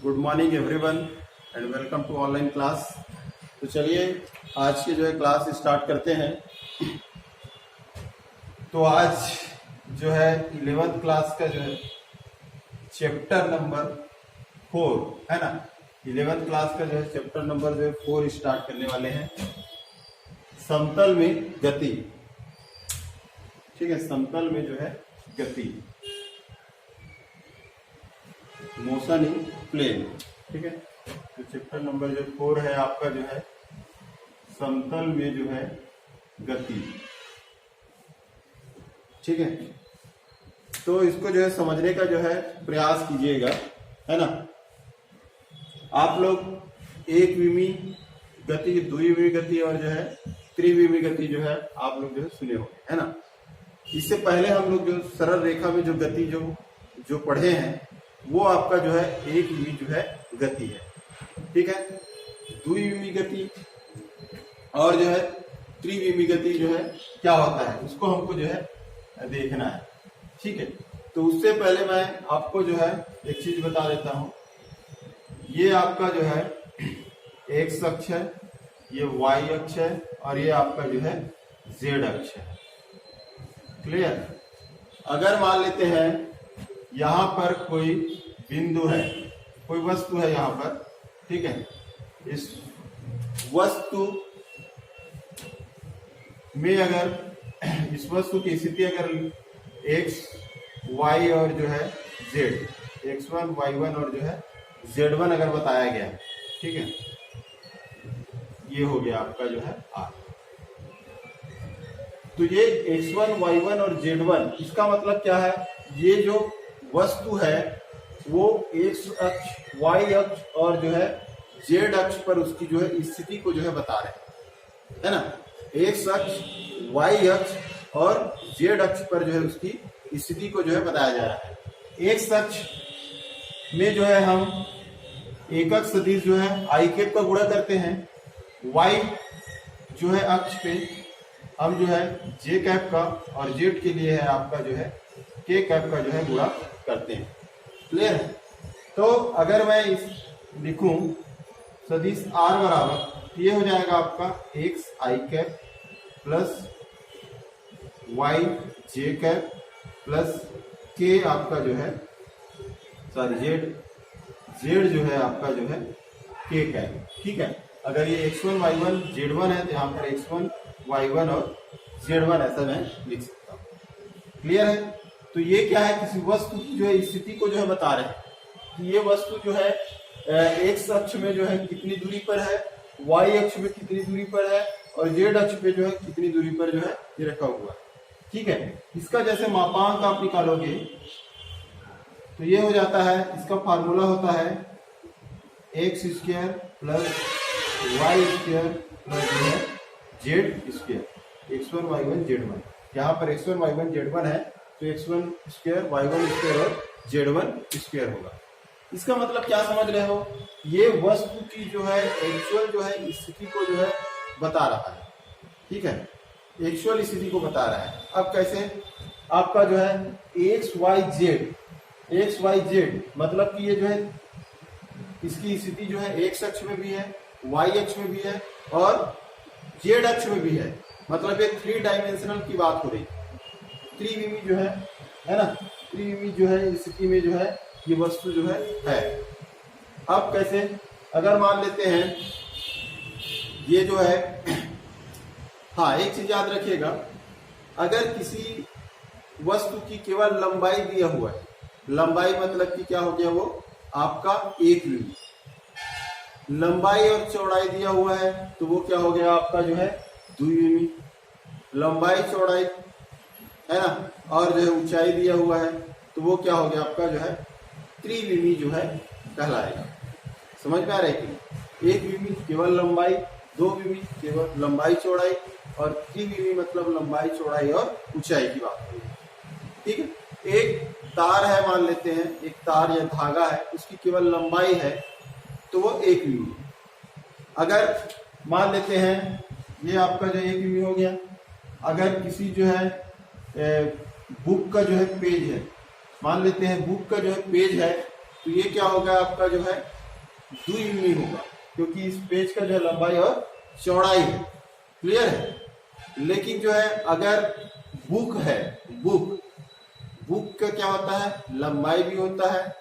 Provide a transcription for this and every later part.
Good morning everyone and welcome to online class. तो चलिए आज की जो है क्लास स्टार्ट करते हैं। तो आज जो है 11th क्लास का जो है चैप्टर नंबर 4 है ना। 11th क्लास का जो है चैप्टर नंबर जो है 4 स्टार्ट करने वाले हैं। समतल में गति, ठीक है, समतल में जो है गति, मोशन इन प्लेन, ठीक है। तो चैप्टर नंबर जो 4 है आपका जो है समतल में जो है गति, ठीक है। तो इसको जो है समझने का जो है प्रयास कीजिएगा, है ना। आप लोग एक विमी गति, द्विविमी गति और जो है त्रिविमी गति जो है आप लोग जो है सुने होंगे, है ना। इससे पहले हम लोग जो सरल रेखा में जो गति जो पढ़े हैं वो आपका जो है एक विमी जो है गति है, ठीक है। द्विविमी गति और जो है त्रिविमी गति जो है क्या होता है उसको हमको जो है देखना है, ठीक है। तो उससे पहले मैं आपको जो है एक चीज बता देता हूं। ये आपका जो है एक्स अक्ष है, ये वाई अक्ष है और ये आपका जो है जेड अक्ष है। क्लियर। अगर मान लेते हैं यहां पर कोई बिंदु है, कोई वस्तु है यहां पर, ठीक है। इस वस्तु में अगर इस वस्तु की स्थिति अगर एक्स वाई और जो है जेड, x1 y1 और जो है z1 अगर बताया गया, ठीक है। ये हो गया आपका जो है r। तो ये x1 y1 और z1 इसका मतलब क्या है, ये जो वस्तु है वो x अक्ष y अक्ष और जो है z अक्ष पर उसकी जो है स्थिति को जो है बता रहे हैं, है ना। x अक्ष y अक्ष और z अक्ष पर जो है उसकी स्थिति को जो है बताया जा रहा है। x अक्ष में जो है हम एकक सदिश जो है i कैप का गुणा करते हैं, y जो है अक्ष पे हम जो है j कैप का और z के लिए है आपका जो है k कैप का जो है गुणा करते हैं। क्लियर है। तो अगर मैं इस लिखूं सदिश r बराबर, ये हो जाएगा आपका x i cap plus y j cap plus k आपका जो है सॉरी z जो है आपका जो है k कैप, ठीक है। अगर ये x1 y1 z1 है तो यहाँ पर x1 y1 और z1 ऐसा मैं लिख सकता हूँ। क्लियर है। तो ये क्या है, किसी वस्तु की जो है स्थिति को जो है बता रहे हैं कि ये वस्तु जो है x अक्ष में जो है कितनी दूरी पर है, y अक्ष में कितनी दूरी पर है और z अक्ष पे जो है कितनी दूरी पर जो है ये रखा हुआ है, ठीक है। इसका जैसे मापांक आप निकालोगे तो ये हो जाता है, इसका फार्मूला होता है x square plus y square plus जो है Z square, x1 y1 z1। यहाँ पर x1 y1 z1 है तो x1 स्क्वायर y1 स्क्वायर और z1 स्क्वायर होगा। इसका मतलब क्या समझ रहे हो, ये वस्तु की जो है एक्चुअल जो है स्थिति को जो है बता रहा है, ठीक है। एक्चुअल स्थिति को बता रहा है। अब कैसे, आपका जो है एक्स वाई जेड मतलब कि ये जो है इसकी स्थिति जो है एक्स अक्ष में भी है, वाई अक्ष में भी है और जेड अक्ष में भी है। मतलब ये 3 डायमेंशनल की बात हो रही है। त्रिविमी जो है ना, त्रिविमी जो है स्थिति में जो है ये वस्तु जो है। अब कैसे, अगर मान लेते हैं ये जो है, हाँ एक चीज याद रखिएगा, अगर किसी वस्तु की केवल लंबाई दिया हुआ है, लंबाई मतलब कि क्या हो गया वो आपका एक विमी, लंबाई और चौड़ाई दिया हुआ है तो वो क्या हो गया आपका जो है द्विविमी। लंबाई चौड़ाई है ना और जो है ऊंचाई दिया हुआ है तो वो क्या हो गया आपका जो है त्रिविमी जो है कहलाएगा। समझ में आ रहा है कि एक विमी केवल लंबाई, दो विमी केवल लंबाई चौड़ाई और त्रिविमी मतलब लंबाई चौड़ाई और ऊंचाई की बात है, ठीक है। एक तार है, मान लेते हैं एक तार या धागा है, उसकी केवल लंबाई है तो वो एक विमी। अगर मान लेते हैं ये आपका जो एक विमी हो गया। अगर किसी जो है बुक का जो है पेज है, मान लेते हैं बुक का जो है पेज है तो ये क्या होगा आपका जो है द्विविमी होगा, क्योंकि इस पेज का जो है लंबाई और चौड़ाई है। क्लियर है। लेकिन जो है अगर बुक है, बुक का क्या होता है, लंबाई भी होता है,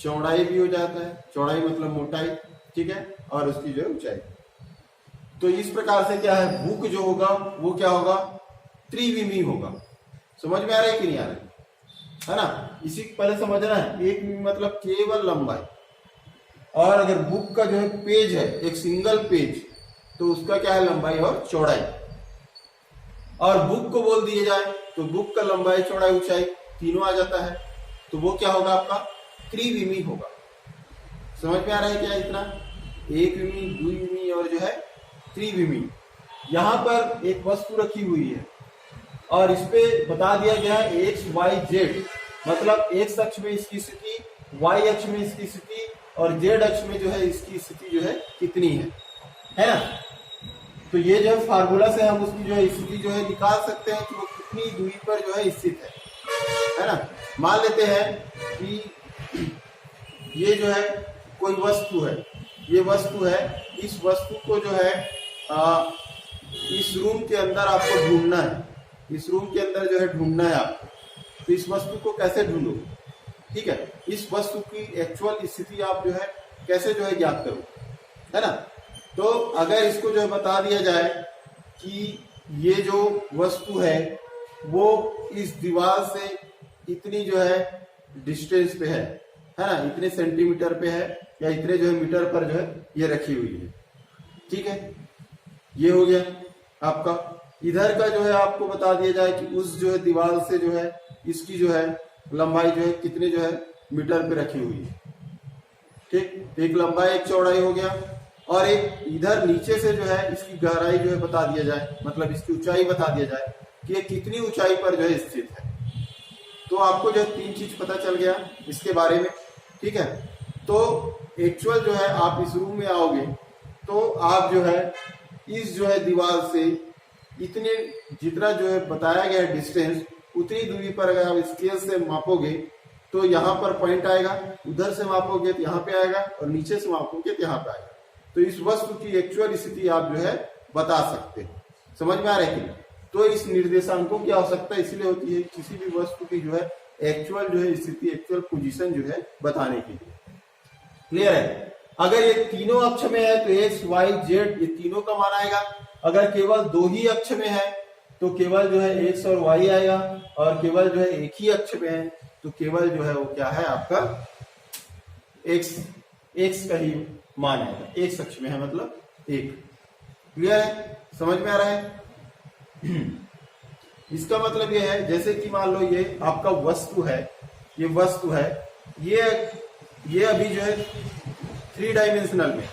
चौड़ाई भी हो जाता है। चौड़ाई मतलब मोटाई, ठीक है, और उसकी जो है ऊंचाई। तो इस प्रकार से क्या है, बुक जो होगा वो क्या होगा, त्रिविमी होगा। समझ में आ रहा है कि नहीं आ रहा है ना। इसी पहले समझना है, एक मिमी मतलब केवल लंबाई, और अगर बुक का जो है पेज है, एक सिंगल पेज, तो उसका क्या है, लंबाई और चौड़ाई। और बुक को बोल दिया जाए तो बुक का लंबाई चौड़ाई ऊंचाई तीनों आ जाता है, तो वो क्या होगा आपका त्रिविमी होगा। समझ में आ रहा है क्या इतना, एक विमी, द्विविमी और जो है त्रिविमी। यहां पर एक वस्तु रखी हुई है और इस पे बता दिया गया है एक्स वाई जेड, मतलब एक्स अक्ष में इसकी स्थिति, वाई अक्ष में इसकी स्थिति और जेड अक्ष में जो है इसकी स्थिति जो है कितनी है ना। तो ये जो है फार्मूला से हम उसकी जो है स्थिति जो है निकाल सकते हैं कि वो कितनी दूरी पर जो है स्थित है ना। मान लेते हैं कि ये जो है कोई वस्तु है, ये वस्तु है, इस वस्तु को जो है इस रूम के अंदर आपको ढूंढना है, इस रूम के अंदर जो है ढूंढना है आपको। तो इस वस्तु को कैसे ढूंढो, ठीक है, इस वस्तु की एक्चुअल स्थिति आप जो है कैसे जो है ज्ञात करो, है ना। तो अगर इसको जो है बता दिया जाए कि ये जो वस्तु है वो इस दीवार से इतनी जो है डिस्टेंस पे है ना, इतने सेंटीमीटर पे है या इतने जो है मीटर पर जो है ये रखी हुई है, ठीक है, ये हो गया आपका। इधर का जो है आपको बता दिया जाए कि उस जो है दीवार से जो है इसकी जो है लंबाई जो है कितने जो है मीटर पे रखी हुई है, ठीक। एक लंबाई एक चौड़ाई हो गया, और एक इधर नीचे से जो है इसकी गहराई जो है बता दिया जाए, मतलब इसकी ऊंचाई बता दिया जाए कि ये कितनी ऊंचाई पर जो है स्थित है। तो आपको जो है तीन चीज पता चल गया इसके बारे में, ठीक है। तो एक्चुअल जो है आप इस रूम में आओगे तो आप जो है इस जो है दीवार से इतने जितना जो है बताया गया है डिस्टेंस, उतनी दूरी पर अगर आप स्केल से मापोगे तो यहाँ पर पॉइंट आएगा, उधर से मापोगे तो यहाँ पे आएगा, और नीचे से मापोगे तो यहाँ पे आएगा। तो इस वस्तु की एक्चुअल स्थिति आप जो है बता सकते हैं। समझ में आ रहा है कि, तो इस निर्देशांकों की आवश्यकता इसलिए होती है किसी भी वस्तु की जो है एक्चुअल जो है स्थिति, एक्चुअल पोजीशन जो है बताने के लिए। क्लियर है। अगर ये तीनों अक्ष में है तो एक्स वाई जेड ये तीनों का मान आएगा। अगर केवल दो ही अक्ष में है तो केवल जो है एक्स और वाई आएगा, और केवल जो है एक ही अक्ष में है तो केवल जो है वो क्या है आपका एक्स का ही मान आएगा। एक अक्ष में है मतलब एक। क्लियर है, समझ में आ रहा है। इसका मतलब ये है जैसे कि मान लो ये आपका वस्तु है, ये वस्तु है, ये अभी जो है 3 डायमेंशनल में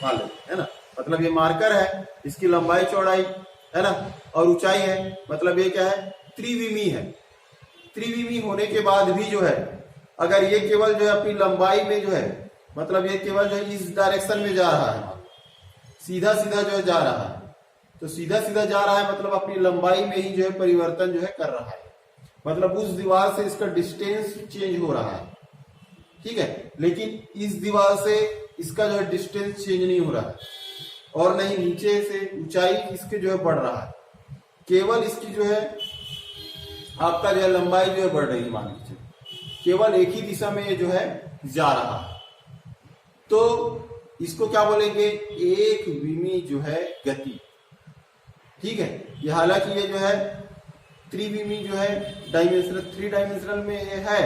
मान लो, है ना, मतलब ये मार्कर है, इसकी लंबाई चौड़ाई है ना और ऊंचाई है, मतलब ये क्या है त्रिविमी है। त्रिविमी होने के बाद भी जो है अगर ये केवल जो है अपनी लंबाई में जो है, मतलब ये केवल जो है इस डायरेक्शन में जा रहा है, सीधा सीधा जो है जा रहा है, तो सीधा सीधा जा रहा है मतलब अपनी लंबाई में ही जो है परिवर्तन जो है कर रहा है, मतलब उस दीवार से इसका डिस्टेंस चेंज हो रहा है, ठीक है। लेकिन इस दीवार से इसका जो है डिस्टेंस चेंज नहीं हो रहा है, और नहीं नीचे से ऊंचाई इसके जो है बढ़ रहा है, केवल इसकी जो है आपका जो है लंबाई जो है बढ़ रही है, मान लीजिए केवल एक ही दिशा में ये जो है जा रहा है। तो इसको क्या बोलेंगे, एक विमी जो है गति, ठीक है। ये हालांकि ये जो है त्रिविमी जो है डायमेंशनल 3 डायमेंशनल में ये है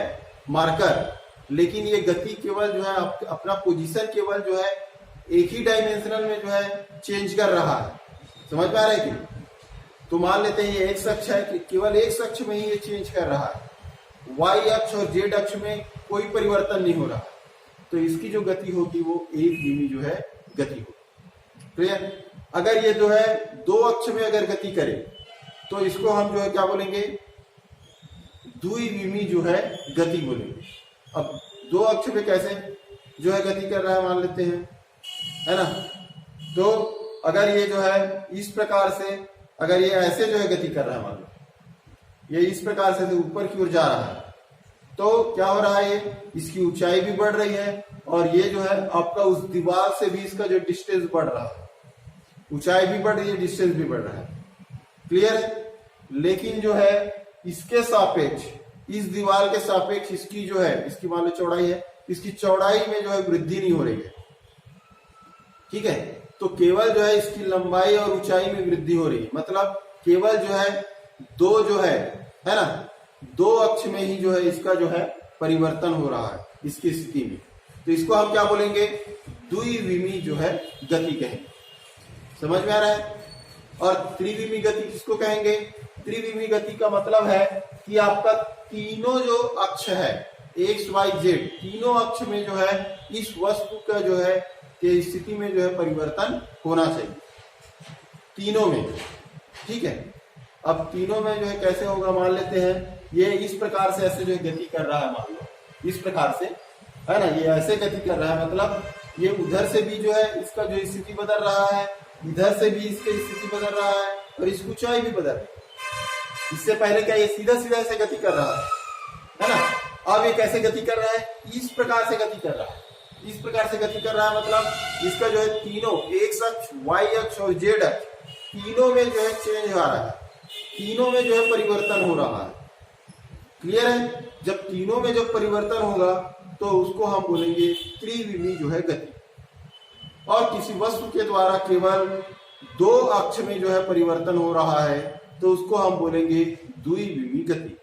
मार्कर, लेकिन ये गति केवल जो है अपना पोजीशन केवल जो है एक ही डायमेंशनल में जो है चेंज कर रहा है। समझ पा रहे हैं कि, तो मान लेते हैं ये एक्स अक्ष है कि केवल एक्स अक्ष में ही ये चेंज कर रहा है, वाई अक्ष और जेड अक्ष में कोई परिवर्तन नहीं हो रहा, तो इसकी जो गति होगी वो एक विमी जो है गति होगी। क्लियर। अगर ये जो है 2 अक्ष में अगर गति करे तो इसको हम जो है क्या बोलेंगे, द्विविमी जो है गति बोलेंगे। अब 2 अक्ष पे कैसे जो है गति कर रहा है मान लेते हैं, है ना। तो अगर ये जो है इस प्रकार से, अगर ये ऐसे जो है गति कर रहा है मान लो, ये इस प्रकार से ऊपर की ओर जा रहा है, तो क्या हो रहा है, इसकी ऊंचाई भी बढ़ रही है और ये जो है आपका उस दीवार से भी इसका जो डिस्टेंस बढ़ रहा है, ऊंचाई भी बढ़ रही है, डिस्टेंस भी बढ़ रहा है। क्लियर है। लेकिन जो है इसके सापेक्ष, इस दीवार के सापेक्ष इसकी जो है, इसकी मान लो चौड़ाई है, इसकी चौड़ाई में जो है वृद्धि नहीं हो रही है। ठीक है, तो केवल जो है इसकी लंबाई और ऊंचाई में वृद्धि हो रही है, मतलब केवल जो है दो जो है ना, दो अक्ष में ही जो है इसका जो है परिवर्तन हो रहा है इसकी स्थिति में। तो इसको हम क्या बोलेंगे, द्विविमी जो है गति कहेंगे। समझ में आ रहा है। और त्रिविमी गति किसको कहेंगे, त्रिविमी गति का मतलब है कि आपका तीनों जो अक्ष है एक्स वाई जेड, तीनों अक्ष में जो है इस वस्तु का जो है के स्थिति में जो है परिवर्तन होना चाहिए, तीनों में। ठीक है, अब तीनों में जो है कैसे होगा, मान लेते हैं ये इस प्रकार से ऐसे जो है गति कर रहा है, मान लो इस प्रकार से है ना, ये ऐसे गति कर रहा है, मतलब ये उधर से भी जो है इसका जो स्थिति बदल रहा है, इधर से भी इसकी स्थिति बदल रहा है और इसकी ऊंचाई भी बदल रही है। इससे पहले क्या ये सीधा सीधा ऐसे गति कर रहा है ना, अब ये कैसे गति कर रहा है, इस प्रकार से गति कर रहा है, इस प्रकार से गति कर रहा है, मतलब इसका जो है तीनों एक्स अक्ष, वाई अक्ष और जेड अक्ष, तीनों में जो है चेंज हो रहा है, तीनों में जो है परिवर्तन हो रहा है। क्लियर है। जब तीनों में जब परिवर्तन होगा तो उसको हम बोलेंगे त्रिविमी जो है गति। और किसी वस्तु के द्वारा केवल दो अक्ष में जो है परिवर्तन हो रहा है तो उसको हम बोलेंगे द्विविमी गति।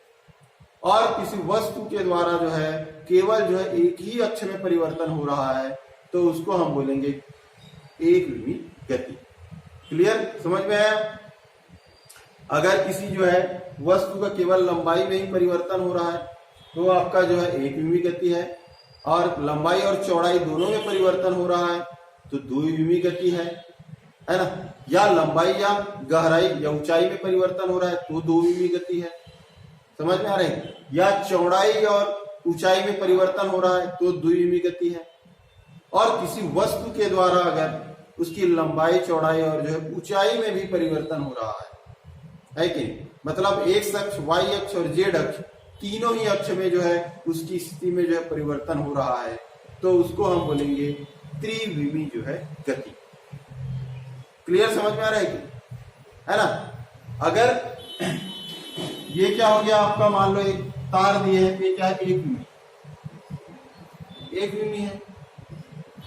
और किसी वस्तु के द्वारा जो है केवल जो है एक ही अक्ष में परिवर्तन हो रहा है तो उसको हम बोलेंगे एकविमी गति। क्लियर, समझ में आया। अगर किसी जो है वस्तु का केवल लंबाई में ही परिवर्तन हो रहा है तो आपका जो है एकविमी गति है, और लंबाई और चौड़ाई दोनों में परिवर्तन हो रहा है तो द्विविमी गति है ना। या लंबाई या गहराई या ऊंचाई में परिवर्तन हो रहा है तो द्विविमी गति है। समझ में आ रही है। या चौड़ाई और ऊंचाई में परिवर्तन हो रहा है तो द्विविमी गति है। और किसी वस्तु के द्वारा अगर उसकी लंबाई, चौड़ाई और जो है ऊंचाई में भी परिवर्तन हो रहा है कि नहीं, मतलब एक्स अक्ष, वाई अक्ष और जेड अक्ष, तीनों ही अक्ष में जो है उसकी स्थिति में जो है परिवर्तन हो रहा है तो उसको हम बोलेंगे त्रिविमी जो है गति। क्लियर, समझ में आ रहा है ना। अगर ये क्या हो गया आपका, मान लो एक तार दिए है, ये क्या है, एक विमी है।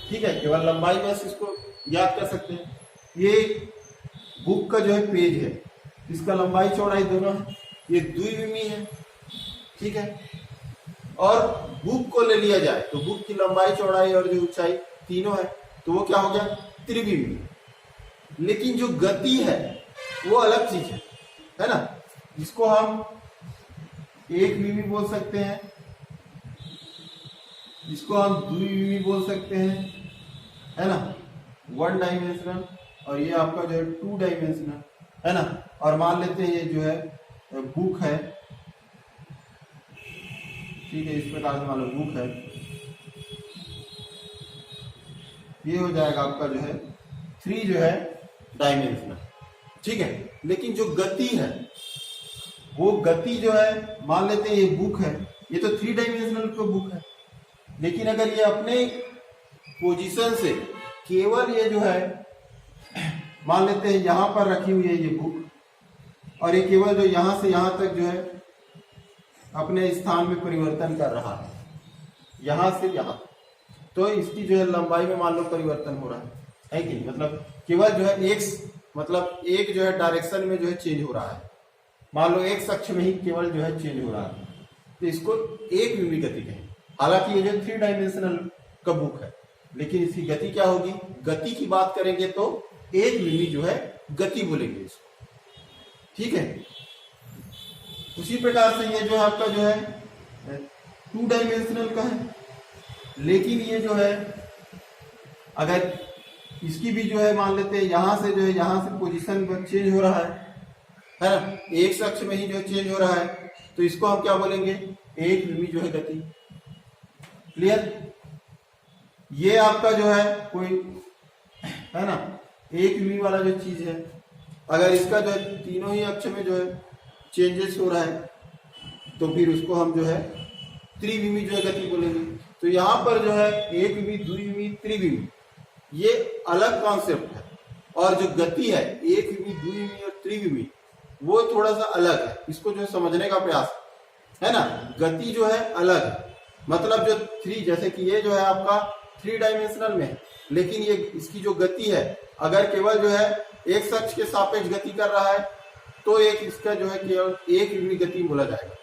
ठीक है, केवल लंबाई बस इसको याद कर सकते हैं। ये बुक का जो है पेज है, इसका लंबाई चौड़ाई दोनों है, ये द्विविमी है। ठीक है, और बुक को ले लिया जाए तो बुक की लंबाई, चौड़ाई और जो ऊंचाई तीनों है तो वो क्या हो गया, त्रिविमी। लेकिन जो गति है वो अलग चीज है ना, जिसको हम एक विमी बोल सकते हैं, जिसको हम द्विविमी बोल सकते हैं, है ना, वन डायमेंशनल। और ये आपका जो है टू डायमेंशनल है ना। और मान लेते हैं ये जो है बुक है, ठीक है, इस प्रकार से मान लो बुक है, ये हो जाएगा आपका जो है थ्री जो है डायमेंशनल। ठीक है, लेकिन जो गति है वो गति जो है, मान लेते हैं ये बुक है, ये तो थ्री डायमेंशनल तो बुक है, लेकिन अगर ये अपने पोजीशन से केवल ये जो है मान लेते हैं यहां पर रखी हुई है ये बुक, और ये केवल जो यहां से यहां तक जो है अपने स्थान में परिवर्तन कर रहा है, यहां से यहां, तो इसकी जो है लंबाई में मान लो परिवर्तन हो रहा है कि नहीं, मतलब केवल जो है एक्स, मतलब एक जो है डायरेक्शन में जो है चेंज हो रहा है, मान लो एक्स अक्ष में ही केवल जो है चेंज हो रहा है, तो इसको एक विमी गति कहेंगे। हालांकि ये जो थ्री डायमेंशनल का बुक है, लेकिन इसकी गति क्या होगी, गति की बात करेंगे तो एक विमी जो है गति बोलेंगे इसको। ठीक है, उसी प्रकार से ये जो है आपका जो है टू डायमेंशनल का है, लेकिन ये जो है अगर इसकी भी जो है मान लेते हैं यहां से जो है यहां से पोजीशन चेंज हो रहा है ना, एक अक्ष में ही जो चेंज हो रहा है, तो इसको हम क्या बोलेंगे, एक विमी जो है गति। क्लियर, ये आपका जो है कोई है ना एक विमी वाला जो चीज है, अगर इसका जो है तीनों ही अक्ष में जो है चेंजेस हो रहा है तो फिर उसको हम जो है त्रिविमी जो है गति बोलेंगे। तो यहाँ पर जो है एक विमी, द्विविमी, त्रिविमी, ये अलग कॉन्सेप्ट है, और जो गति है एक विमी, द्विविमी और त्रिविमी, वो थोड़ा सा अलग है। इसको जो है समझने का प्रयास है ना। गति जो है अलग है, मतलब जो थ्री, जैसे कि ये जो है आपका 3 डायमेंशनल में है, लेकिन ये इसकी जो गति है, अगर केवल जो है एक अक्ष के सापेक्ष गति कर रहा है तो एक इसका जो है केवल एक विमी गति बोला जाएगा।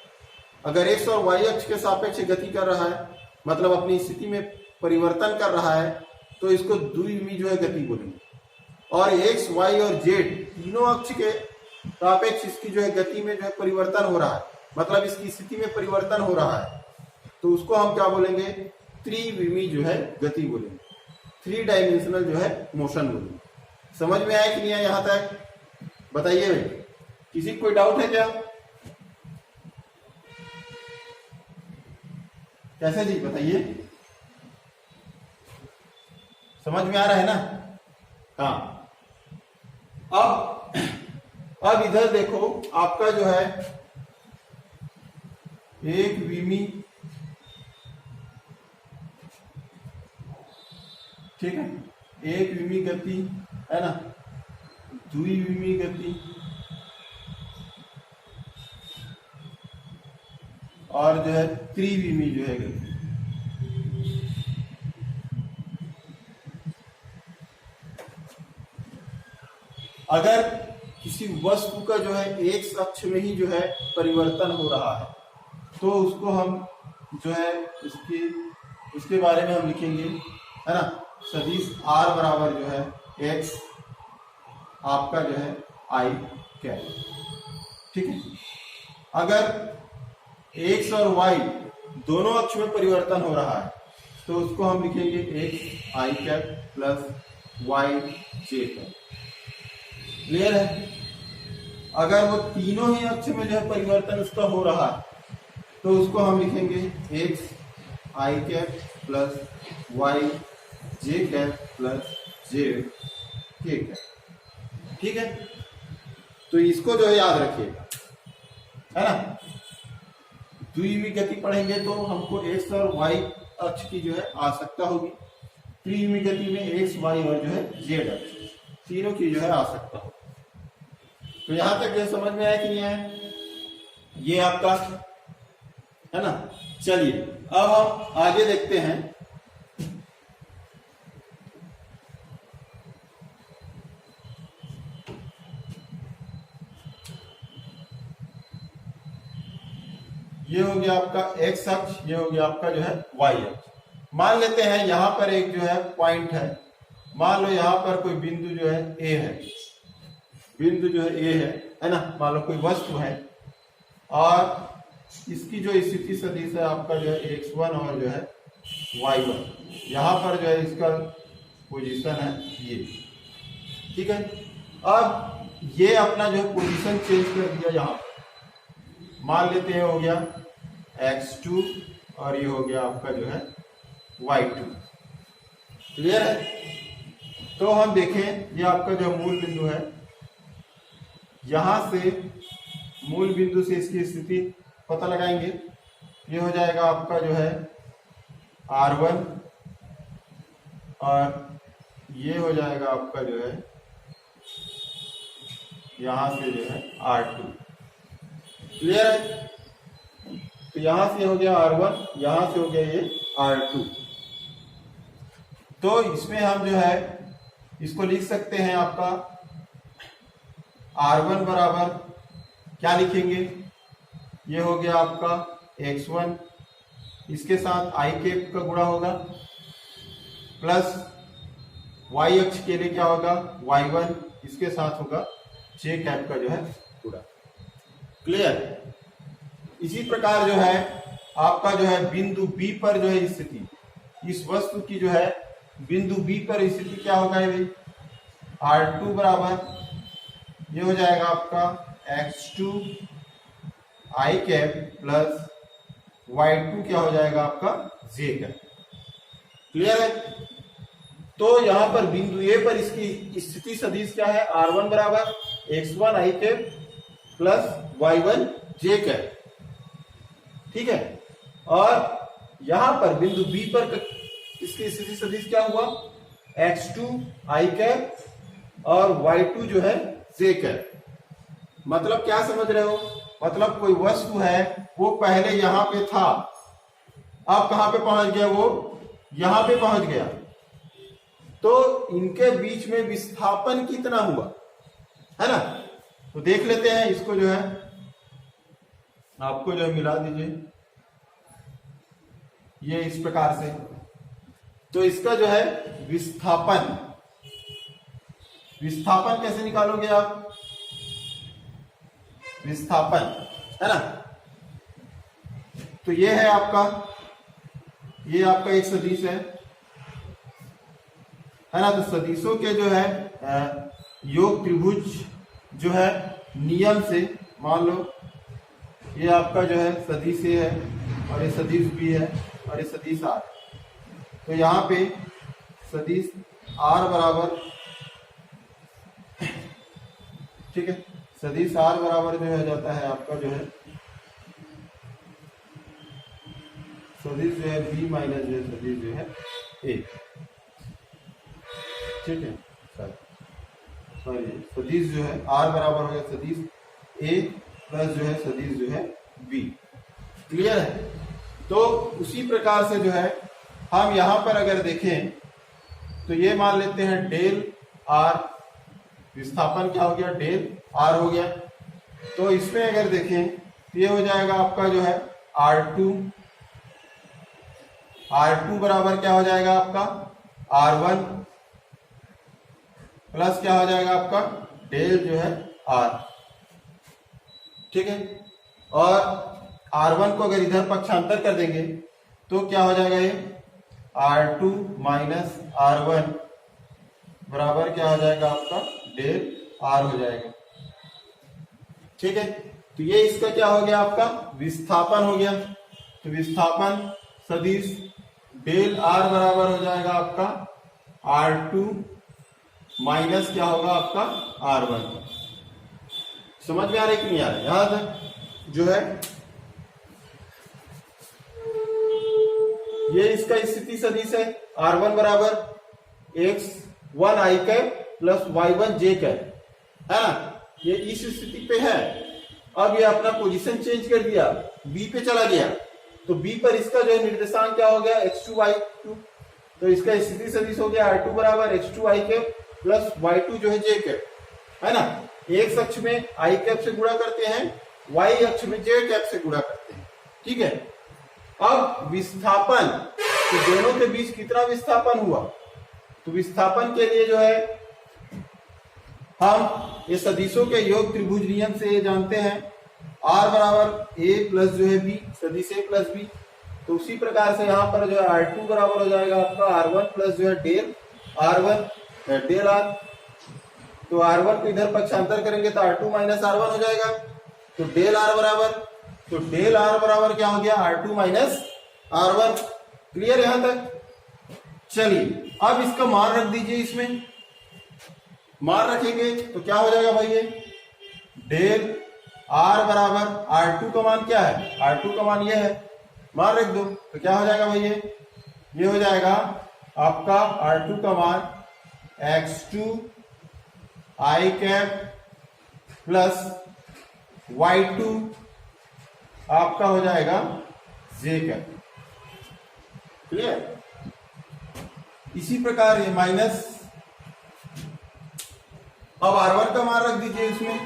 अगर एक्स और वाई अक्ष के सापेक्ष गति कर रहा है, मतलब अपनी स्थिति में परिवर्तन कर रहा है, तो इसको द्विविमी जो है गति बोलेंगे। और एक्स, वाई और जेड तीनों अक्ष के सापेक्ष इसकी जो है गति में जो है परिवर्तन हो रहा है, मतलब इसकी स्थिति में परिवर्तन हो रहा है, तो उसको हम क्या बोलेंगे? त्रिविमी जो है गति बोलेंगे, 3 डायमेंशनल जो है मोशन बोलेंगे। समझ में आया कि नहीं आया यहां तक? बताइए भाई, किसी को कोई डाउट है क्या? कैसे जी, बताइए। समझ में आ रहा है ना? हाँ। अब इधर देखो, आपका जो है एक विमी, ठीक है, एक विमी गति है ना, द्विविमी गति और जो है त्रिविमी जो है गति। अगर किसी वस्तु का जो है एक अक्ष में ही जो है परिवर्तन हो रहा है, तो उसको हम जो है उसके बारे में हम लिखेंगे, है ना, सदिश r बराबर जो है x आपका जो है i कैप, ठीक है। अगर x और y दोनों अक्ष में परिवर्तन हो रहा है, तो उसको हम लिखेंगे x i cap plus y j cap. Clear है? अगर वो तीनों ही अक्ष में जो है परिवर्तन उसका हो रहा है, तो उसको हम लिखेंगे x i cap plus y j cap plus j k cap, ठीक है। तो इसको जो है याद रखिएगा, है ना। द्विविमी गति पढ़ेंगे तो हमको x और y अक्ष की जो है आवश्यकता होगी, त्रिविमी गति में x, y और जो है z अक्ष, तीनों की जो है आवश्यकता होगी। तो यहां तक जो समझ में आया कि नहीं आया? ये आपका है ना। चलिए अब हम आगे देखते हैं। ये हो गया आपका x अक्ष, ये हो गया आपका जो है y अक्ष। मान लेते हैं यहां पर एक जो है पॉइंट है, मान लो यहां पर कोई बिंदु जो है a है, बिंदु जो है a है ना, मान लो कोई वस्तु है, और इसकी जो स्थिति सदिश है आपका जो है x1 और जो है y1, यहाँ पर जो है इसका पोजीशन है ये, ठीक है। अब ये अपना जो है पोजीशन चेंज कर दिया, यहाँ मान लेते हैं हो गया x2 और ये हो गया आपका जो है y2। क्लियर है? तो हम देखें, ये आपका जो मूल बिंदु है, यहां से मूल बिंदु से इसकी स्थिति पता लगाएंगे। ये हो जाएगा आपका जो है r1 और ये हो जाएगा आपका जो है यहां से जो है r2। क्लियर है? तो यहां से हो गया r1, यहां से हो गया ये r2। तो इसमें हम जो है इसको लिख सकते हैं, आपका r1 बराबर क्या लिखेंगे? ये हो गया आपका x1, इसके साथ i कैप का गुणा होगा, प्लस y अक्ष के लिए क्या होगा y1, इसके साथ होगा j कैप का जो है गुणा। क्लियर? इसी प्रकार जो है आपका जो है बिंदु B पर जो है स्थिति, इस वस्तु की जो है बिंदु B पर स्थिति क्या होगा भाई? r2 बराबर ये हो जाएगा आपका x2 i cap plus y2 क्या हो जाएगा आपका j कैप। क्लियर है? तो यहां पर बिंदु A पर इसकी स्थिति सदिश क्या है? r1 बराबर x1 i cap plus y1 j cap, ठीक है। और यहां पर बिंदु बी पर इसकी स्थिति सदिश क्या हुआ, x2 i कैप और y2 जो है j कैप। मतलब क्या समझ रहे हो, मतलब कोई वस्तु है वो पहले यहां पे था, अब कहां पे पहुंच गया, वो यहां पे पहुंच गया, तो इनके बीच में विस्थापन कितना हुआ, है ना। तो देख लेते हैं इसको, जो है आपको जो है मिला दीजिए ये इस प्रकार से। तो इसका जो है विस्थापन कैसे निकालोगे आप, विस्थापन, है ना। तो ये है आपका, ये आपका एक सदिश है ना। तो सदिशों के जो है योग त्रिभुज जो है नियम से, मान लो ये आपका जो है सदिश ए है और ये सदिश बी है और ये सदिश आर। तो यहाँ पे सदिश आर बराबर, ठीक है, सदिश आर बराबर जो है जाता है आपका जो है सदिश जो है बी माइनस जो है सदिश जो है ए, ठीक है, सॉरी सदिश जो है आर बराबर हो गया सदिश ए प्लस जो है सदिश जो है बी। क्लियर है। तो उसी प्रकार से जो है हम यहां पर अगर देखें तो ये मान लेते हैं डेल आर, विस्थापन क्या हो गया, डेल आर हो गया। तो इसमें अगर देखें तो ये हो जाएगा आपका जो है R2 बराबर क्या हो जाएगा आपका R1 प्लस क्या हो जाएगा आपका डेल जो है R, ठीक है। और R1 को अगर इधर पक्षांतर कर देंगे तो क्या हो जाएगा, ये R2 माइनस R1 बराबर क्या हो जाएगा आपका डेल R हो जाएगा, ठीक है। तो ये इसका क्या हो गया, आपका विस्थापन हो गया। तो विस्थापन सदिश डेल R बराबर हो जाएगा आपका R2 माइनस क्या होगा आपका R1। समझ में आ रहा है कि नहीं आ रहा है। यहां तक जो है ये इसका स्थिति सदिश है, R1 बराबर x1 i cap plus y1 j cap, है ना। ये इस स्थिति पे है। अब ये अपना पोजीशन चेंज कर दिया, B पे चला गया, तो B पर इसका जो है निर्देशांक क्या हो गया, x2 y2। तो इसका स्थिति सदिश हो गया R2 बराबर x2 i cap plus y2 जो है j कैप, है ना। एक अक्ष में i कैप से गुणा करते हैं, y अक्ष में j कैप से गुणा करते हैं, ठीक है। अब विस्थापन, तो दोनों के बीच कितना विस्थापन हुआ, तो विस्थापन के लिए जो है हम ये सदिशों के योग त्रिभुज नियम से ये जानते हैं, R बराबर a प्लस जो है b, सदिश a प्लस b। तो उसी प्रकार से यहाँ पर जो है R2 बराबर हो जाएगा आपका R1 प्लस जो है डेल R1 डेल R। तो R1 को इधर पक्षांतर करेंगे तो R2 माइनस R1 हो जाएगा। तो डेल R बराबर, तो डेल R बराबर क्या हो गया, R2 माइनस R1। क्लियर यहां तक। चलिए अब इसका मान रख दीजिए, इसमें मान रखेंगे तो क्या हो जाएगा भाई, ये डेल R बराबर R2 का मान क्या है, R2 का मान ये है, मान रख दो तो क्या हो जाएगा भाई, ये हो जाएगा आपका R2 का मान x2 i cap plus y2 आपका हो जाएगा j कैप। क्लियर। इसी प्रकार ये माइनस, अब R1 का मान रख दीजिए, इसमें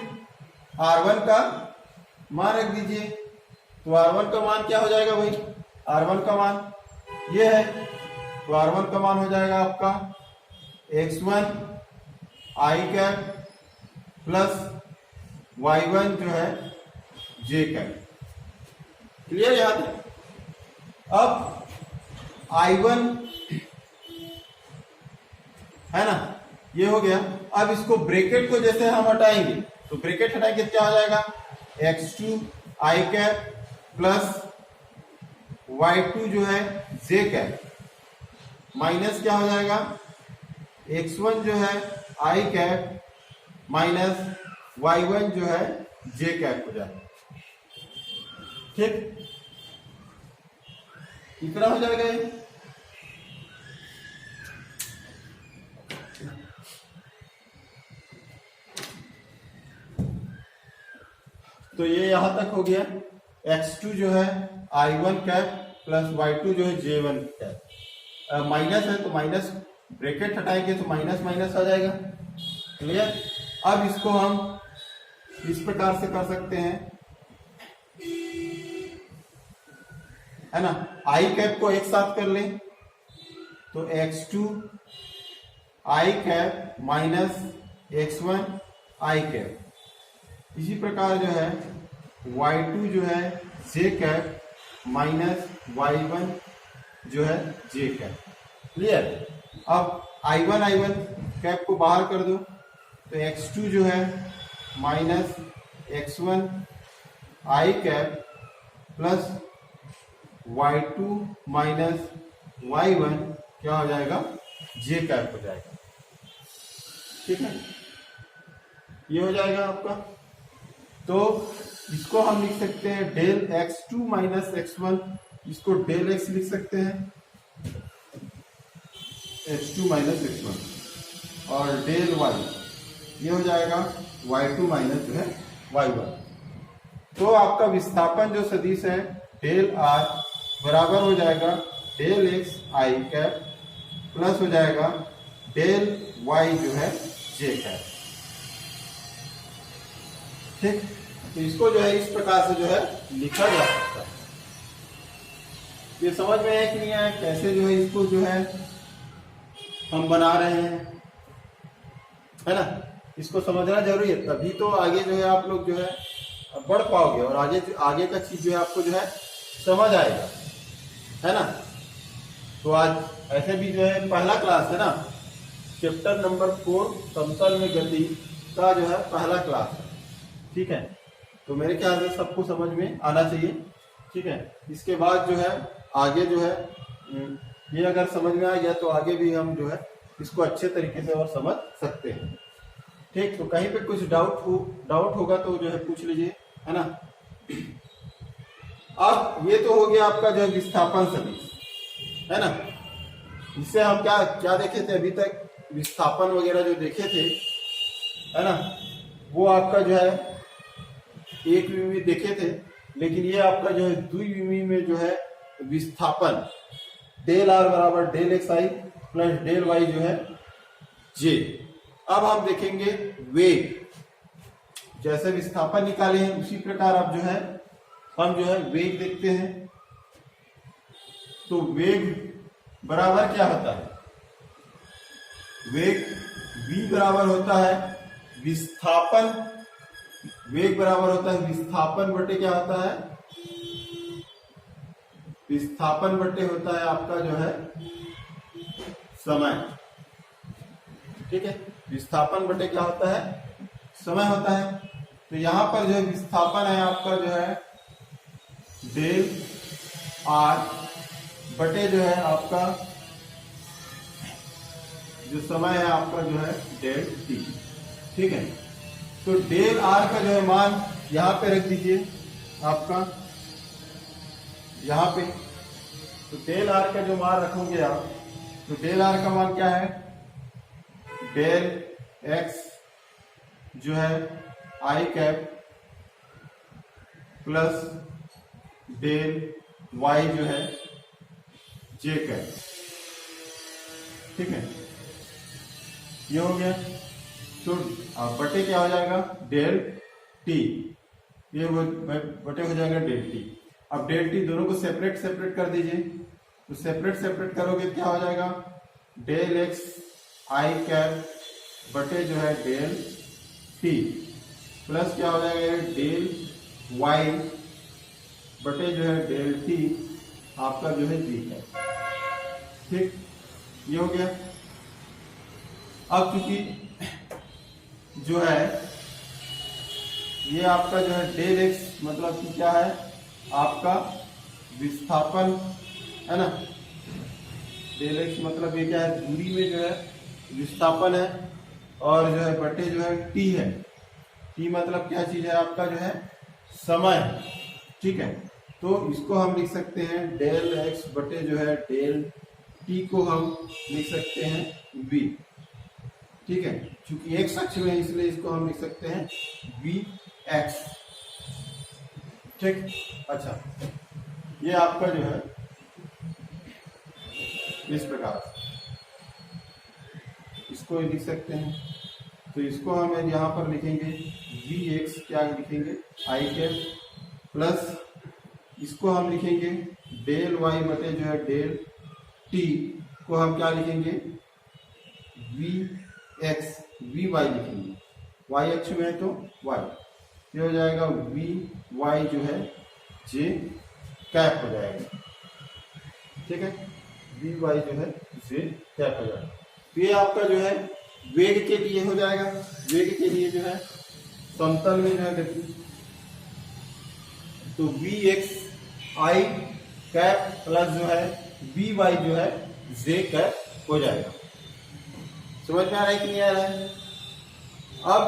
R1 का मान रख दीजिए, तो R1 का मान क्या हो जाएगा भाई, R1 का मान ये है, तो R1 का मान हो जाएगा आपका x1 i cap plus y1 जो है j कैप। क्लियर यहां तक। अब I1 है ना, ये हो गया। अब इसको ब्रैकेट को जैसे हम हटाएंगे तो ब्रैकेट हटाएंगे क्या हो जाएगा, x2 i cap plus y2 जो है j कैप माइनस क्या हो जाएगा, x1 जो है i कैप माइनस y1 जो है j कैप हो जाएगा। ठीक। कितना हो जाएगा ये? तो ये यहां तक हो गया। x2 जो है i1 कैप प्लस y2 जो है j1 कैप। माइनस है तो माइनस ब्रैकेट हटाएंगे तो माइनस माइनस आ जाएगा। क्लियर? अब इसको हम इस प्रकार से कर सकते हैं, है ना। i कैप को एक साथ कर लें तो x2 i cap minus x1 i cap. इसी प्रकार जो है y2 जो है j कैप माइनस y1 जो है j कैप। क्लियर? अब i1 कैप को बाहर कर दो तो x2 जो है minus x1 i cap plus y2 minus y1 क्या हो जाएगा? j कैप हो जाएगा। ठीक है, ये हो जाएगा आपका। तो इसको हम लिख सकते हैं डेल x2 माइनस x1, इसको डेल x लिख सकते हैं x2 माइनस x1, और डेल y ये हो जाएगा y2 माइनस जो है y1। तो आपका विस्थापन जो सदिश है डेल r बराबर हो जाएगा del x i cap plus हो जाएगा डेल y जो है j कैप। ठीक, तो इसको जो है इस प्रकार से जो है लिखा जा सकता है। ये समझ में है कि नहीं आया कैसे जो है इसको जो है हम बना रहे हैं, है ना। इसको समझना जरूरी है, तभी तो आगे जो है आप लोग जो है बढ़ पाओगे और आगे का चीज जो है आपको जो है समझ आएगा, है ना। तो आज ऐसे भी जो है पहला क्लास है ना, चैप्टर नंबर 4 समतल में गति का जो है पहला क्लास है। ठीक है, तो मेरे ख्याल से सबको समझ में आना चाहिए। ठीक है, इसके बाद जो है आगे जो है ये अगर समझ में आ गया तो आगे भी हम जो है इसको अच्छे तरीके से और समझ सकते हैं। ठीक, तो कहीं पे कुछ डाउट होगा तो जो है पूछ लीजिए, है ना। अब ये तो हो गया आपका जो है विस्थापन सदिश, है ना। इससे हम क्या क्या देखे थे अभी तक? विस्थापन वगैरह जो देखे थे, है ना, वो आपका जो है एक विमी देखे थे, लेकिन ये आपका जो है द्विविमी में जो है विस्थापन डेल आर बराबर डेल एक्स आई प्लस डेल वाई जो है जे। अब हम देखेंगे वेग, जैसे विस्थापन निकाले हैं उसी प्रकार अब जो है हम जो है वेग देखते हैं। तो वेग बराबर क्या होता है? वेग v बराबर होता है विस्थापन, वेग बराबर होता है विस्थापन बटे क्या होता है? विस्थापन बटे होता है आपका जो है समय। ठीक है, विस्थापन बटे क्या होता है? समय होता है। तो यहां पर जो है विस्थापन है आपका जो है डेल आर बटे जो है आपका जो समय है आपका जो है डेल टी। ठीक है, तो डेल आर का जो है मान यहां पे रख दीजिए आपका, यहां पे। तो डेल आर का जो मान रखोगे आप, तो डेल आर का मान क्या है? डेल एक्स जो है आई कैप प्लस डेल वाई जो है जे कैप। ठीक है, ये हो गया। तो बटे क्या हो जाएगा? डेल टी, ये बटे हो जाएगा डेल टी। अब डेल टी दोनों को सेपरेट कर दीजिए, तो सेपरेट करोगे क्या हो जाएगा? डेल एक्स आई कैप बटे जो है डेल टी प्लस क्या हो जाएगा? डेल वाई बटे जो है डेल टी आपका जो है जी है। ठीक, ये हो गया। अब चूंकि जो है ये आपका जो है डेल एक्स मतलब कि क्या है? आपका विस्थापन, है ना। डेल एक्स मतलब ये क्या है? दूरी में जो है विस्थापन है, और जो है बटे जो है टी है। टी मतलब क्या चीज है? आपका जो है समय। ठीक है, तो इसको हम लिख सकते हैं डेल एक्स बटे जो है डेल टी को हम लिख सकते हैं वी। ठीक है, चूंकि एक्स अक्ष में है इसलिए इसको हम लिख सकते हैं वी एक्स। ठीक, अच्छा ये आपका जो है इस प्रकार इसको लिख सकते हैं। तो इसको हम यहाँ पर लिखेंगे वी एक्स, क्या लिखेंगे आई कैप, प्लस इसको हम लिखेंगे डेल वाई बटे जो है डेल टी को हम क्या लिखेंगे वी एक्स, वी वाई लिखेंगे, वाई अक्ष में है तो वाई, ये हो जाएगा वी वाई जो है जे कैप हो जाएगा। ठीक है, वी वाई जो है जे कैप हो जाएगा। तो ये आपका जो है वेग के लिए हो जाएगा, वेग के लिए जो है समतल में जो है गति, तो v x i cap plus जो है वी वाई जो है जे कैप हो जाएगा। समझ में आ रहा है कि नहीं आ रहा है? अब